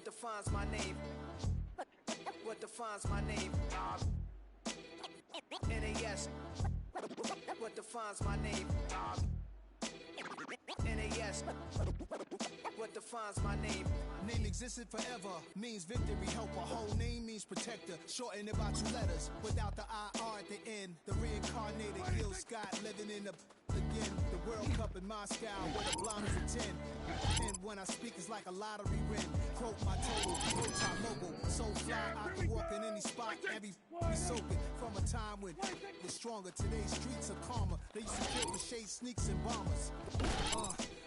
defines my name? What defines my name? NAS. What defines my name? NAS. What defines my name? Name existed forever, means victory, helper. Whole name means protector. Shorten about 2 letters, without the IR at the end. The reincarnated Gil Scott living in the again. The World Cup in Moscow, where the blinders attend. And when I speak, it's like a lottery win. Quote my total, full-time mogul. So fly, I can walk in any spot, every soaking. From a time when was stronger. Today's streets are calmer. They used to kill with shade sneaks and bombers.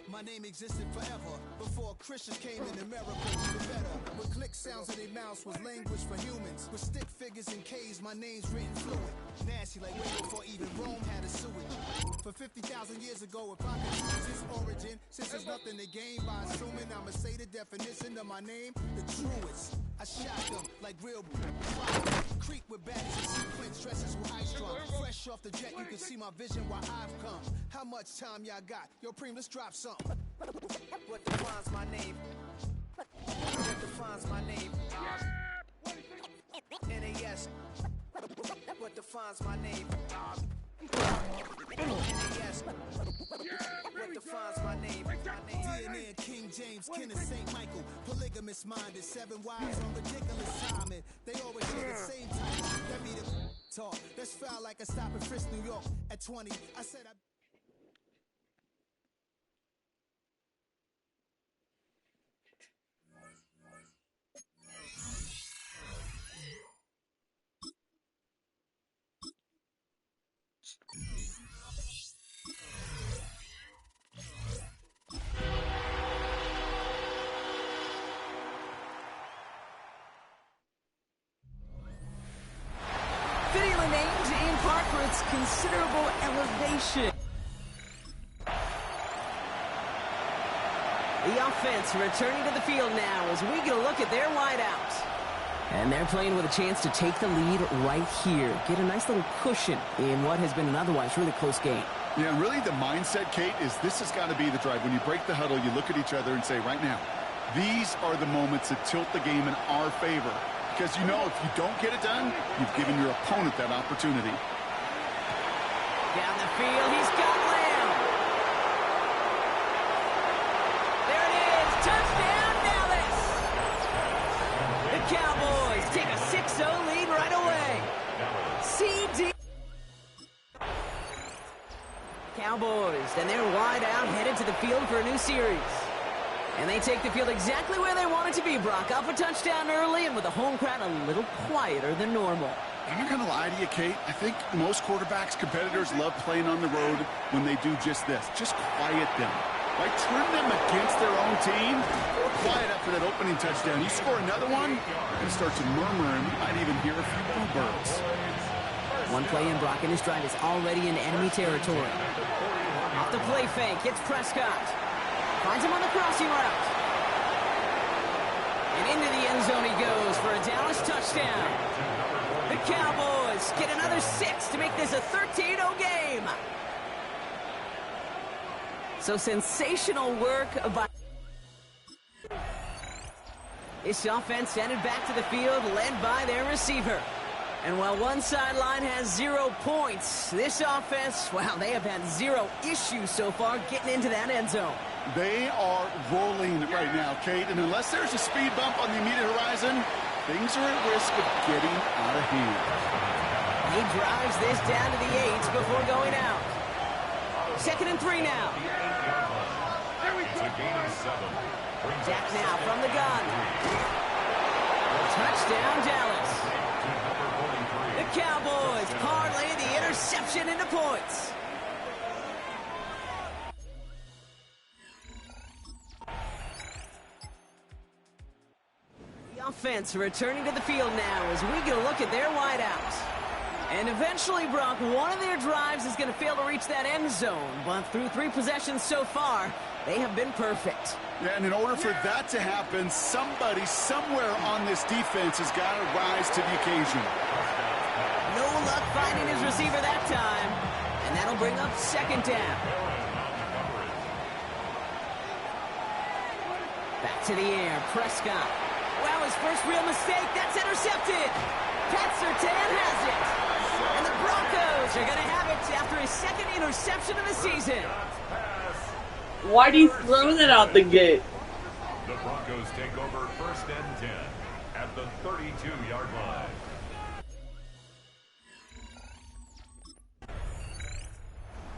My name existed forever. Before Christians came in America, we were better. With click sounds in their mouths was language for humans. With stick figures and K's, my name's written fluid. Nasty like way before even Rome had a sewage. For 50,000 years ago, if I could choose its origin, since there's nothing to gain by assuming, I'ma say the definition of my name, the truest. I shot them like real creek with baddies and sequence dresses with ice drum. Fresh off the jet, you can see my vision where I've come. How much time y'all got? Yo, Preem, let's drop something. What defines my name? What defines my name? NAS. What defines my name? NAS. What defines my name? DNA and King James, kin of St. Michael. Polygamous minded, 7 wives on ridiculous timing. They always share the same title. That be the talk. That's foul like a stop in Frisk, New York. At 20, I said I... Fitting the name to in part for its considerable elevation. The offense returning to the field now as we get a look at their wideouts. And they're playing with a chance to take the lead right here. Get a nice little cushion in what has been an otherwise really close game. Yeah, and really the mindset, Kate, is this has got to be the drive. When you break the huddle, you look at each other and say, right now, these are the moments that tilt the game in our favor. Because you know if you don't get it done, you've given your opponent that opportunity. Down the field, he's got Lamb. There it is, touchdown Dallas. The Cowboys take a 6-0 lead right away. CD. Cowboys, and they're wide out, headed to the field for a new series. And they take the field exactly where they want it to be, Brock. Up a touchdown early, and with the home crowd a little quieter than normal. I'm not going to lie to you, Kate. I think most quarterbacks, competitors love playing on the road when they do just this. Just quiet them. Like, turn them against their own team. Or quiet after that opening touchdown. You score another one, you start to murmur, and you might even hear a few boo birds. One play in, Brock, and his drive is already in enemy territory. Off the play fake, it's Prescott. Finds him on the crossing route. And into the end zone he goes for a Dallas touchdown. The Cowboys get another 6 to make this a 13-0 game. So sensational work by... This offense headed back to the field, led by their receiver. And while one sideline has 0 points, this offense, well, they have had 0 issues so far getting into that end zone. They are rolling right now, Kate, and unless there's a speed bump on the immediate horizon, things are at risk of getting out of hand. He drives this down to the 8 before going out. 2nd and 3 now. Jack now from the gun. Touchdown, Dallas. The Cowboys parlay the interception into points. The offense returning to the field now as we get a look at their wideouts. And eventually, Brock, one of their drives is going to fail to reach that end zone. But through 3 possessions so far, they have been perfect. Yeah, and in order for that to happen, somebody somewhere on this defense has got to rise to the occasion. No luck finding his receiver that time. And that'll bring up 2nd down. Back to the air, Prescott. his first real mistake. That's intercepted. Pat Surtain has it. And the Broncos are going to have it after his second interception of the season. Why do you throw that out the gate? The Broncos take over 1st and 10 at the 32-yard line.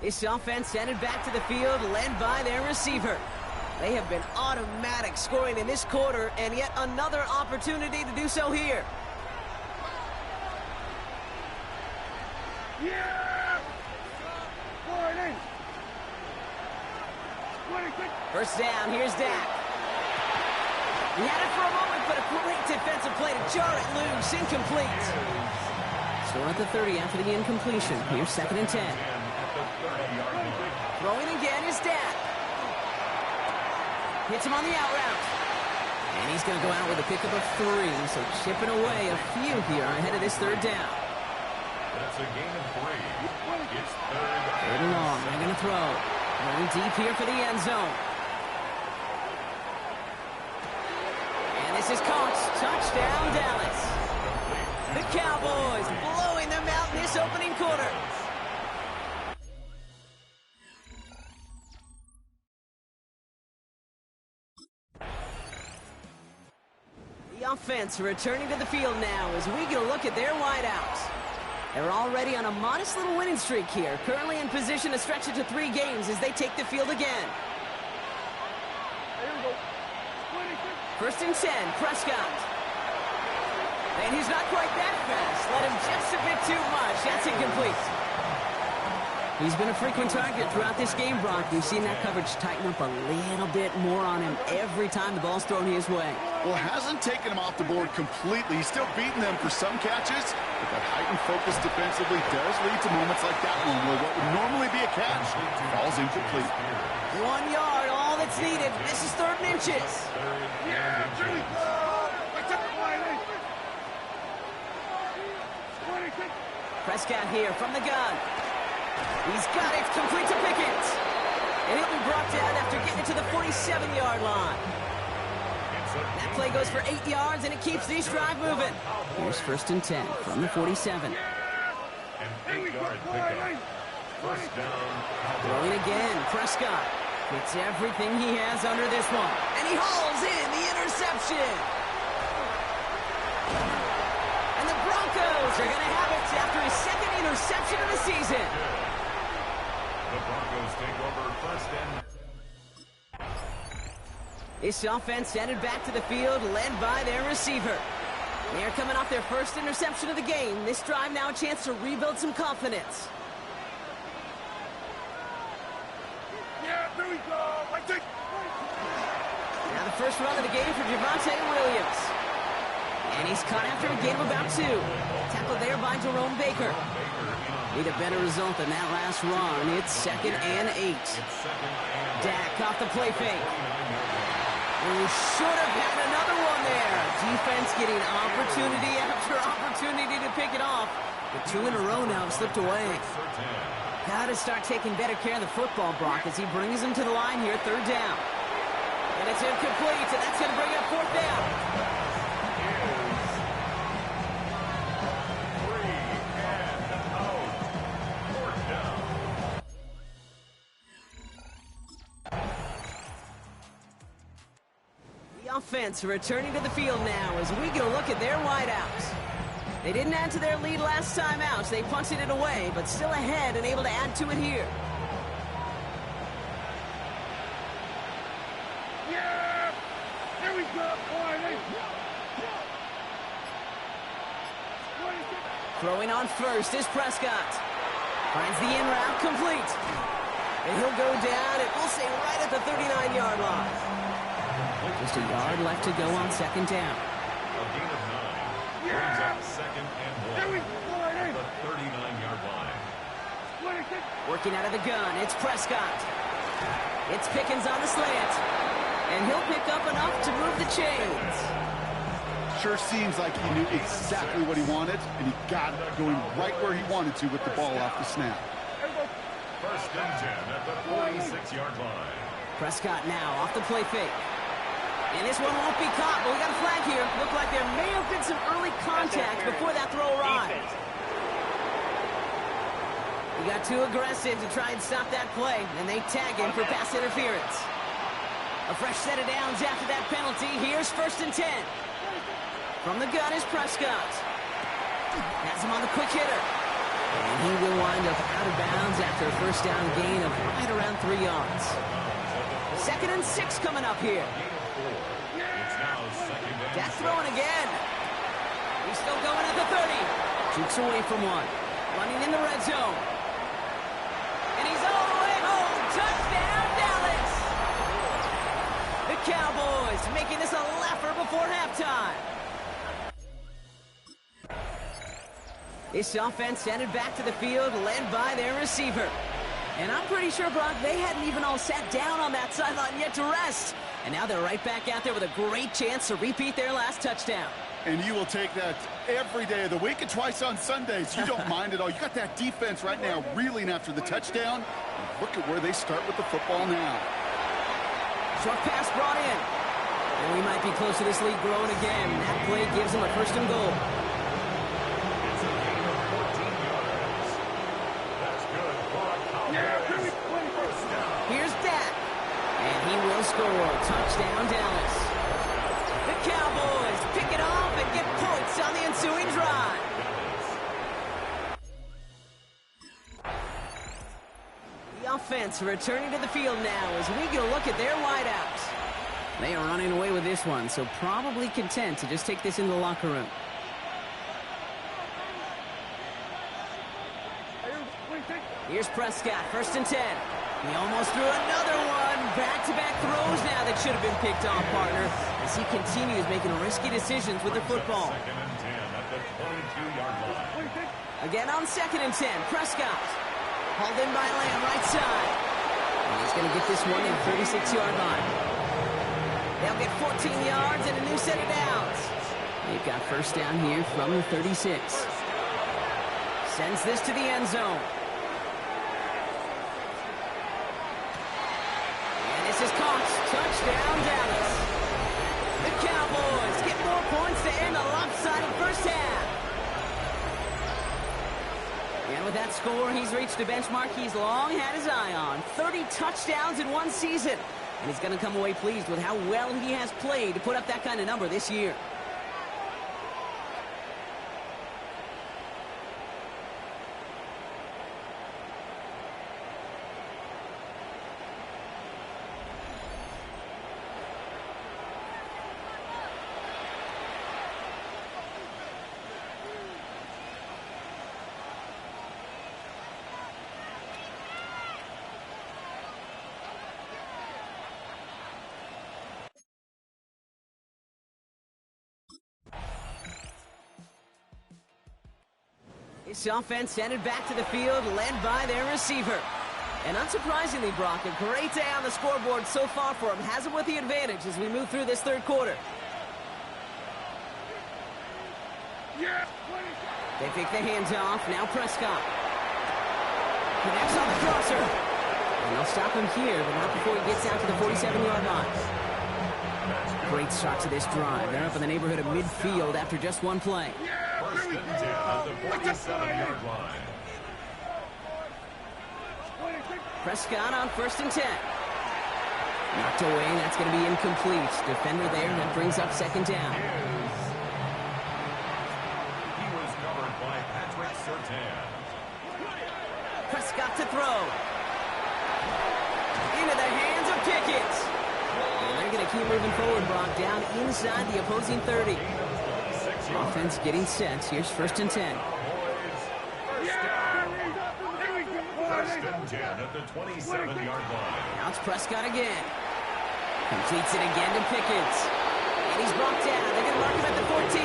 This offense headed back to the field, led by their receiver. They have been automatic scoring in this quarter, and yet another opportunity to do so here. First down, here's Dak. He had it for a moment, but a great defensive play to jar it loose, incomplete. Still at the 30 after the incompletion. Here's 2nd and 10. Throwing again is Dak. Hits him on the out route. And he's going to go out with a pickup of 3, so chipping away a few here ahead of this 3rd down. That's a gain of 3. It's 3rd and long. They're going to throw. Going deep here for the end zone. And this is caught. Touchdown, Dallas. The Cowboys blowing them out in this opening quarter. The offense returning to the field now as we get a look at their wideouts. They're already on a modest little winning streak here, currently in position to stretch it to 3 games as they take the field again. 1st and 10, Prescott. And he's not quite that fast. Let him just a bit too much. That's incomplete. He's been a frequent target throughout this game, Brock. We've seen that coverage tighten up a little bit more on him every time the ball's thrown his way. Well, hasn't taken him off the board completely. He's still beating them for some catches, but that heightened focus defensively does lead to moments like that one where what would normally be a catch falls incomplete. 1 yard, all that's needed. This is 3rd and inches. Prescott here from the gun. He's got it, complete to Pickens. And he'll be brought down after getting it to the 47-yard line. That play goes for 8 yards, and it keeps this drive moving. Here's 1st and 10 from the 47. An 8-yard pickup. First down. Throwing again, Prescott. Gets everything he has under this one. And he hauls in the interception. And the Broncos are going to have it after his second interception of the season. The Broncos take over 1st and... This offense headed back to the field, led by their receiver. They're coming off their first interception of the game. This drive now a chance to rebuild some confidence. Now the first run of the game for Javonte Williams. And he's caught after a gain of about 2. Tackled there by Jerome Baker. Need a better result than that last run. It's 2nd and 8. Dak off the play fake. We should have had another one there. Defense getting opportunity after opportunity to pick it off. But 2 in a row now have slipped away. Got to start taking better care of the football, Brock, as he brings him to the line here, 3rd down. And it's incomplete, and that's going to bring up 4th down. Offense returning to the field now as we get a look at their wideouts. They didn't add to their lead last time out. They punted it away, but still ahead and able to add to it here. Yeah! There we go, boy! Throwing on first is Prescott. Finds the in route complete. And he'll go down, and we'll say right at the 39-yard line. Just a yard left to go on 2nd down. A gain of 9. Brings up 2nd and 1. At the 39-yard line. Working out of the gun, it's Prescott. It's Pickens on the slant. And he'll pick up enough to move the chains. Sure seems like he knew exactly what he wanted, and he got it going right where he wanted to with the ball off the snap. 1st and 10 at the 46-yard line. Prescott now off the play fake. And this one won't be caught, but we got a flag here. Looked like there may have been some early contact before that throw arrived. He got too aggressive to try and stop that play, and they tag him for pass interference. A fresh set of downs after that penalty. Here's 1st and 10. From the gun is Prescott. Has him on the quick hitter. And he will wind up out of bounds after a first down gain of right around 3 yards. 2nd and 6 coming up here. Dak throwing again. He's still going at the 30. Jukes away from one. Running in the red zone. And he's all the way home. Touchdown, Dallas. The Cowboys making this a laugher before halftime. This offense headed back to the field, led by their receiver. And I'm pretty sure, Brock, they hadn't even all sat down on that sideline yet to rest. And now they're right back out there with a great chance to repeat their last touchdown. And you will take that every day of the week and twice on Sundays. You don't mind at all. You got that defense right now reeling after the touchdown. And look at where they start with the football now. Short pass brought in. And we might be close to this lead growing again. That play gives them a 1st and goal. Here's Dak. And he will score. Touchdown, Dallas. The Cowboys pick it off and get points on the ensuing drive. The offense returning to the field now as we get a look at their wideouts. They are running away with this one, so probably content to just take this into the locker room. Here's Prescott, 1st and 10. He almost threw another one. Back-to-back throws now that should have been picked off, partner, as he continues making risky decisions with the football. 2nd and 10 at the 22-yard line. Again on 2nd and 10, Prescott. Hauled in by Lamb, right side. And he's going to get this one in 36-yard line. They'll get 14 yards and a new set of downs. They've got 1st down here from the 36. Sends this to the end zone. Is caught. Touchdown, Dallas. The Cowboys get more points to end a lopsided first half. And with that score, he's reached a benchmark he's long had his eye on. 30 touchdowns in one season. And he's going to come away pleased with how well he has played to put up that kind of number this year. This offense headed back to the field, led by their receiver. And unsurprisingly, Brock, a great day on the scoreboard so far for him. Has him with the advantage as we move through this 3rd quarter. They take the hands off. Now Prescott. Connects on the crosser. And they'll stop him here, but not before he gets out to the 47-yard line. Great start to this drive. They're up in the neighborhood of midfield after just one play. 1st and 10 at the 47-yard line. Prescott on 1st and 10. Knocked away, that's going to be incomplete. Defender there, that brings up 2nd down. He was covered by Patrick Surtain. Prescott to throw. Into the hands of Pickett. And they're going to keep moving forward, Brock, down inside the opposing 30. Offense getting set. Here's 1st and 10. First and 10 at the 27-yard line. Now it's Prescott again. Completes it again to Pickett. And he's brought down. They're going to mark him at the 14.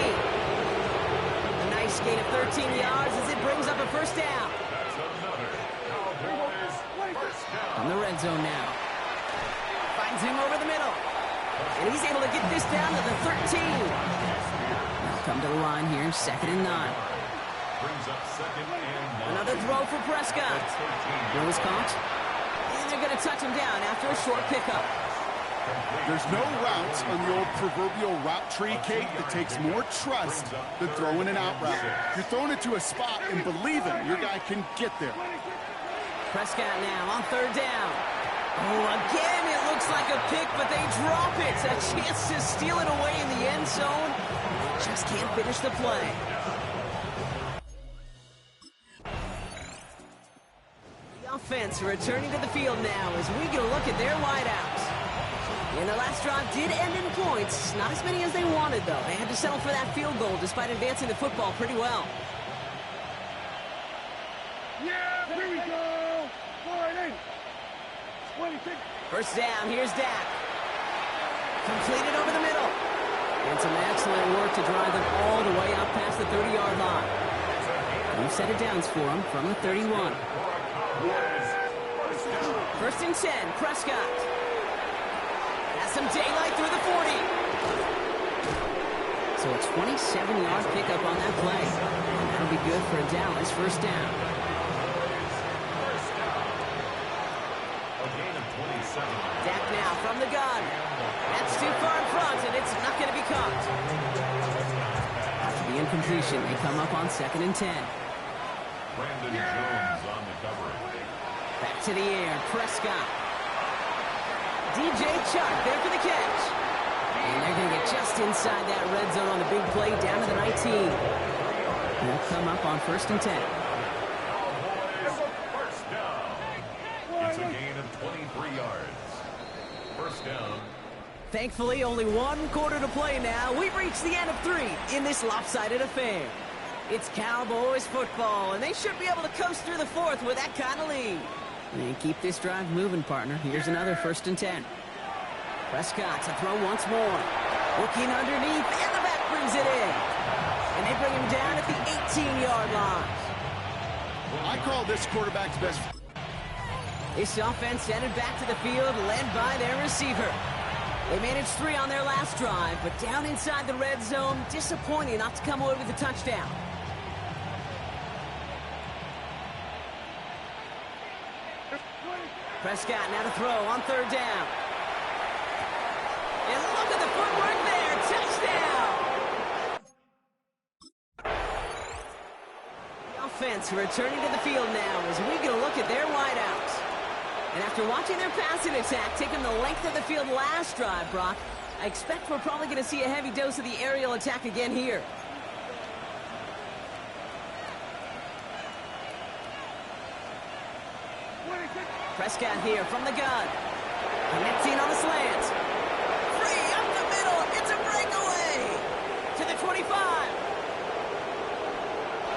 A nice gain of 13 yards as it brings up a 1st down. That's another Cowboys 1st down. On the red zone now. Finds him over the middle. And he's able to get this down to the 13. Now come to the line here, 2nd and 9. Brings up 2nd and 9. Another throw for Prescott. Throw is caught. And they're going to touch him down after a short pickup. There's no routes on the old proverbial route tree, Kate, that takes more trust than throwing an out route. You're throwing it to a spot and believing your guy can get there. Prescott now on third down. Oh, again, it looks like a pick, but they drop it. A chance to steal it away in the end zone. They just can't finish the play. The offense returning to the field now as we get a look at their wideouts. And the last drive did end in points. Not as many as they wanted, though. They had to settle for that field goal despite advancing the football pretty well. Yeah, here we go. 40. 26. First down, here's Dak. Completed over the middle. And some excellent work to drive them all the way up past the 30-yard line. New set of downs for him from the 31. First and 10, Prescott. Has some daylight through the 40. So a 27-yard pickup on that play. And that'll be good for a Dallas first down. Dak now from the gun. That's too far in front, and it's not going to be caught. After the incompletion, they come up on 2nd and 10. Brandon Jones on the coverage. Back to the air, Prescott. DJ Chuck there for the catch. And they're going to get just inside that red zone on the big play down to the 19. They'll come up on 1st and 10. Cowboys, first down. It's a gain of 23 yards. First down. Thankfully, only one quarter to play now. We've reached the end of 3 in this lopsided affair. It's Cowboys football, and they should be able to coast through the 4th with that kind of lead. And keep this drive moving, partner. Here's another 1st and 10. Prescott to throw once more. Looking underneath, and the back brings it in. And they bring him down at the 18-yard line. I call this quarterback's best. This offense headed back to the field, led by their receiver. They managed 3 on their last drive, but down inside the red zone, disappointing not to come away with a touchdown. Prescott now to throw on 3rd down. And look at the footwork there. Touchdown! The offense returning to the field now as we get a look at their wideouts. And after watching their passing attack taking the length of the field last drive, Brock, I expect we're probably going to see a heavy dose of the aerial attack again here. Prescott here from the gun. Connecting on the slant. Free up the middle. It's a breakaway. To the 25.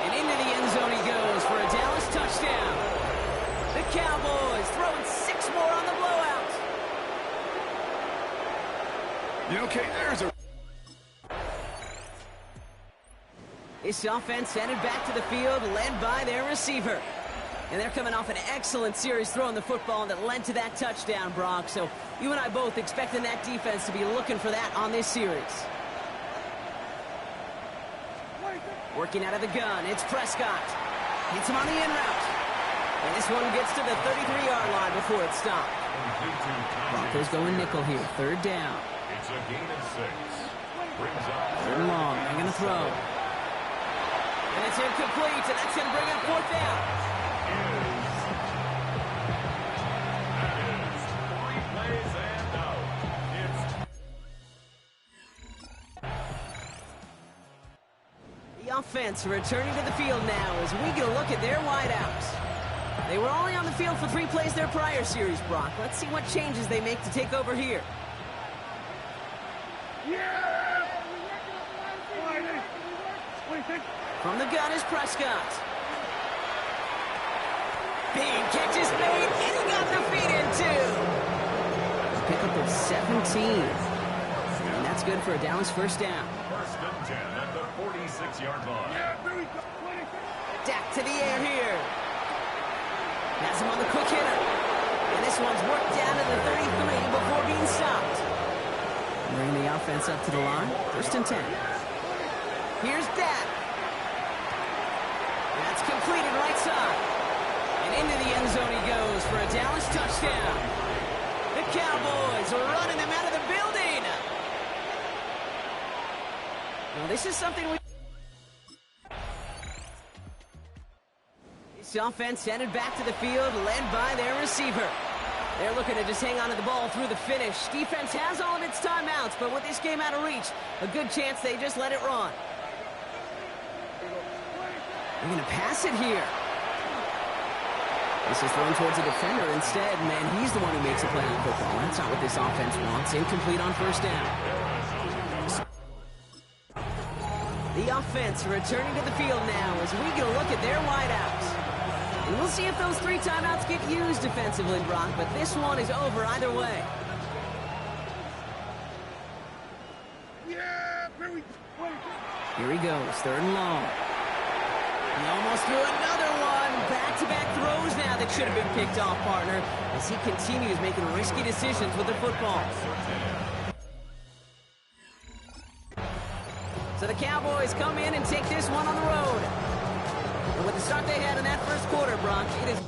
And into the end zone he goes for a Dallas touchdown. The Cowboys throwing 6 more on the blowout. You know, Kate, there's a... This offense headed back to the field, led by their receiver. And they're coming off an excellent series throwing the football that led to that touchdown, Brock. So you and I both expecting that defense to be looking for that on this series. Working out of the gun, it's Prescott. Hits him on the in route. And this one gets to the 33-yard line before it's stopped. Broncos going nickel here, 3rd down. It's a gain of 6. Brings up 3rd and long, they're going to throw. And it's incomplete, and that's going to bring up 4th down. Offense returning to the field now as we get a look at their wideouts. They were only on the field for 3 plays their prior series, Brock. Let's see what changes they make to take over here. From the gun is Prescott. Big catch is made, and he got the feet in too. Pickup of 17. And that's good for a Dallas first down. 1st and 10 at the 46-yard line. Dak to the air here. Has him on the quick hitter. And this one's worked down to the 33 before being stopped. Bringing the offense up to the line. 1st and 10. Here's Dak. That's completed right side. And into the end zone he goes for a Dallas touchdown. The Cowboys running them out of the building. Well, this is something we... This offense headed back to the field, led by their receiver. They're looking to just hang on to the ball through the finish. Defense has all of its timeouts, but with this game out of reach, a good chance they just let it run. They're going to pass it here. This is thrown towards the defender instead. Man, he's the one who makes a play on the football. That's not what this offense wants. Incomplete on first down. The offense returning to the field now as we get a look at their wideouts. And we'll see if those 3 timeouts get used defensively, Brock, but this one is over either way. Here he goes, 3rd and long. He almost threw another one. Back-to-back throws now that should have been picked off, partner, as he continues making risky decisions with the football. So the Cowboys come in and take this one on the road. And with the start they had in that first quarter, Brock, it is...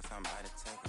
Somebody take